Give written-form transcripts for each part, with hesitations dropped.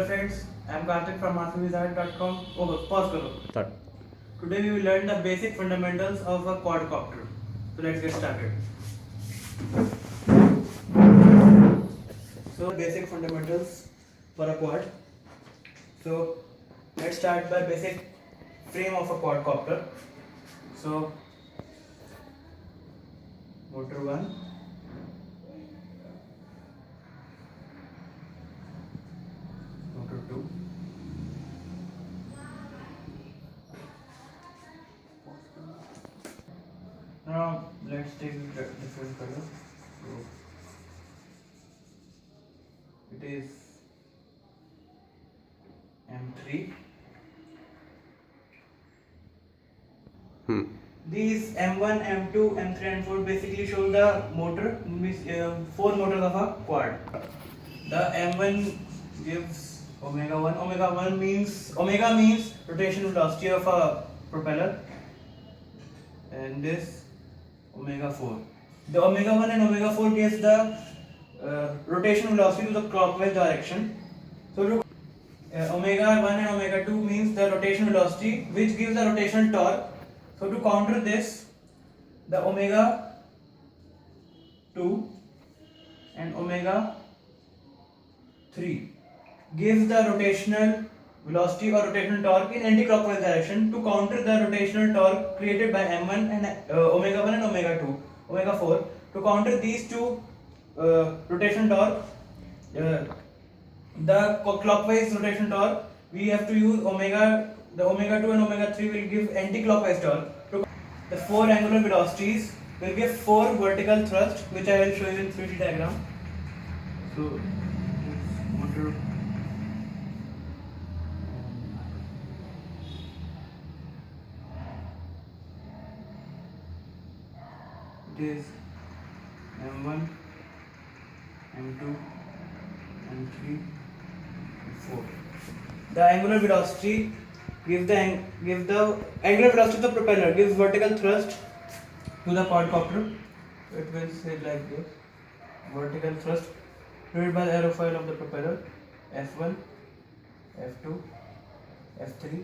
friends, I am Karthik from anothervideo.com. Pause karo. Start. Today we will learn the basic fundamentals of a quadcopter. So let's get started. So basic fundamentals for a quad. So let's start by basic frame of a quadcopter. So motor 1, motor 2, now let's take the different color. So it is M3. These M1, M2, M3 and 4 basically show the motor, means 4 motors of a quad. The M1 gives omega 1. Omega means rotation velocity of a propeller, and this omega 4. The omega 1 and omega 4 gives the rotation velocity to the clockwise direction. So omega 1 and omega 2 means the rotation velocity, which gives the rotational torque. So to counter this, the omega 2 and omega 3 gives the rotational velocity or rotational torque in anti-clockwise direction to counter the rotational torque created by M1 and omega 1 and omega 2, omega 4. To counter these two rotational torque, the clockwise rotation torque, we have to use the omega 2 and omega 3 will give anti-clockwise torque. The 4 angular velocities will give 4 vertical thrust, which I will show you in 3D diagram. So this motor it is M1, M2, M3, M4. The angular velocity gives the angular velocity of the propeller, gives vertical thrust to the quadcopter. It will say like this: vertical thrust created by the aerofoil of the propeller, F1, F2, F3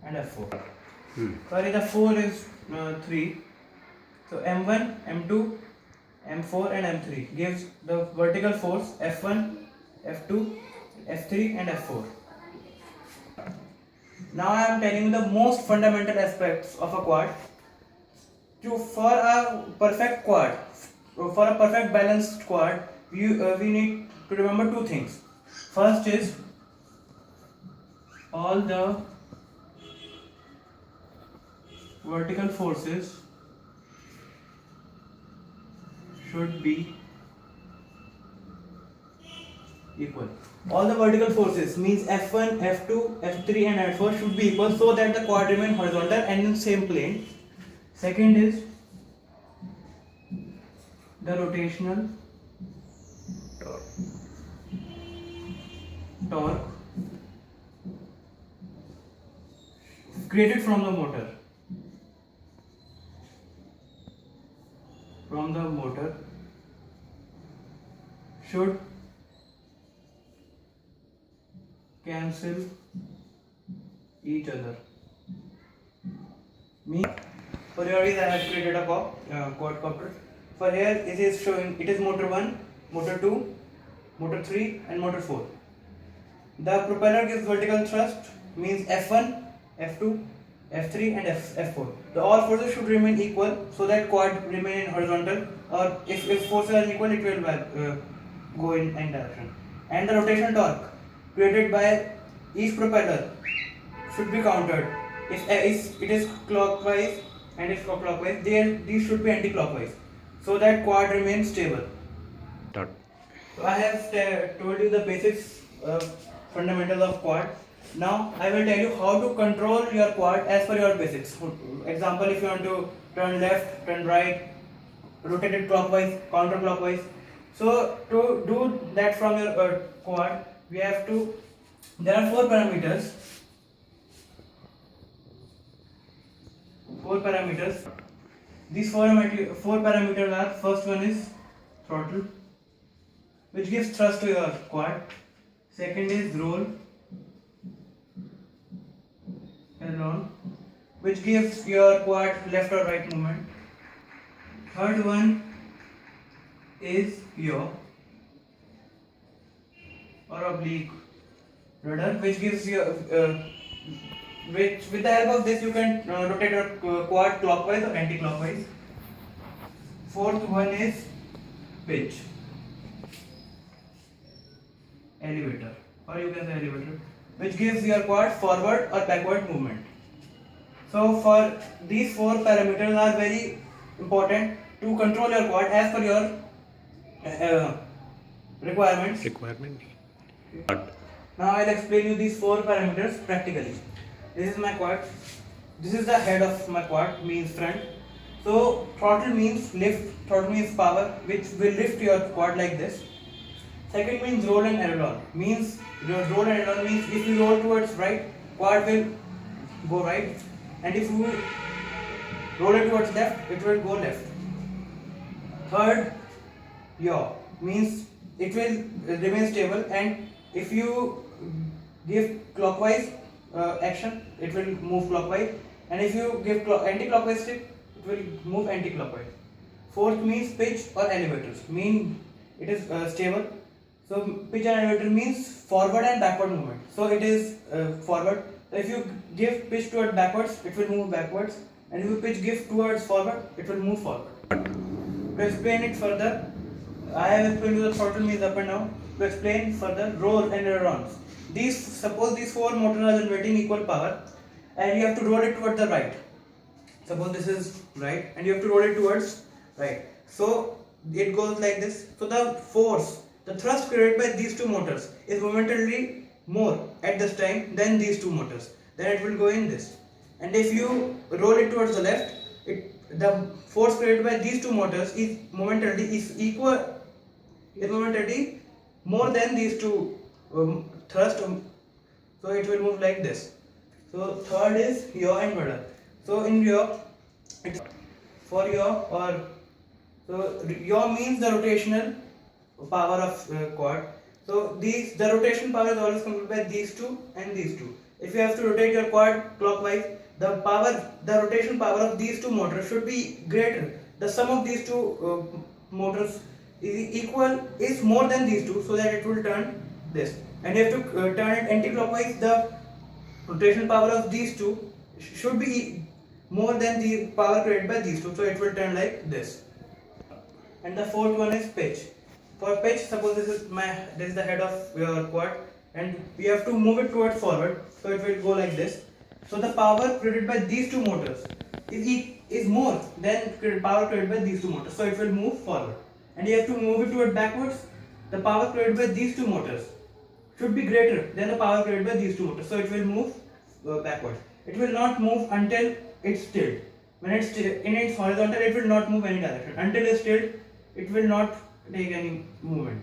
and F4. Sorry, the 4 is 3. So M1, M2, M4 and M3 gives the vertical force F1, F2, F3 and F4. Now I am telling you the most fundamental aspects of a quad. For a perfect quad, for a perfect balanced quad, we need to remember two things. First is all the vertical forces should be equal. All the vertical forces means F1, F2, F3 and F4 should be equal so that the quad remain horizontal and in same plane. Second is the rotational torque created from the motor. Should cancel each other. For here is I have created a quadcopter. For here it is showing it is motor 1, motor 2, motor 3 and motor 4. The propeller gives vertical thrust means F1, F2, F3 and F4. The all forces should remain equal so that quad remain in horizontal, or if forces are equal it will go in any direction. And the rotational torque created by each propeller should be countered. If it is clockwise and if clockwise, these should be anti-clockwise so that quad remains stable. Start. So I have told you the basics fundamentals of quad. Now I will tell you how to control your quad as per your basics. Example, if you want to turn left, turn right, rotate it clockwise, counterclockwise. So to do that from your quad, we have to. There are 4 parameters. These four parameters are: first one is throttle, which gives thrust to your quad. Second is roll aileron, which gives your quad left or right movement. Third one is yaw or oblique rudder, which gives you which with the help of this you can rotate your quad clockwise or anti-clockwise. Fourth one is pitch elevator, or you can say elevator, which gives your quad forward or backward movement. So for these four parameters are very important to control your quad as per your requirements. Now I'll explain you these four parameters practically. This is my quad. This is the head of my quad, means front. So throttle means lift, throttle means power, which will lift your quad like this. Second means roll and aileron. Means roll and aileron means if you roll towards right, quad will go right, and if you roll it towards left, it will go left. Third, yaw means it will remain stable, and if you give clockwise action, it will move clockwise, and if you give anti-clockwise tip, it will move anti-clockwise. Fourth means pitch or elevators, mean it is stable. So pitch and elevator means forward and backward movement. So it is forward. So if you give pitch towards backwards, it will move backwards, and if you pitch give towards forward, it will move forward. To explain it further, I have explained you the throttle means up and down. To explain further, roll and ailerons. Suppose these four motors are generating equal power, and you have to roll it towards the right. Suppose this is right, and you have to roll it towards right. So it goes like this. So the force, the thrust created by these two motors is momentarily more at this time than these two motors. Then it will go in this. And if you roll it towards the left, the force created by these two motors is momentarily more than these two thrust. So it will move like this. So third is yaw and rudder. So in yaw, for yaw, or so yaw means the rotational power of quad. So the rotation power is always computed by these two and these two. If you have to rotate your quad clockwise, the rotation power of these two motors should be greater. The sum of these two motors is more than these two, so that it will turn this. And you have to turn it anti-clockwise. The rotation power of these two should be more than the power created by these two, so it will turn like this. And the fourth one is pitch. For pitch, suppose this is the head of your quad, and we have to move it towards forward, so it will go like this. So the power created by these two motors is more than power created by these two motors, so it will move forward. And you have to move it toward backwards. The power created by these two motors should be greater than the power created by these two motors, so it will move backwards. It will not move until it's tilt. When it's in its horizontal, it will not move any direction. Until it's tilt, it will not take any movement.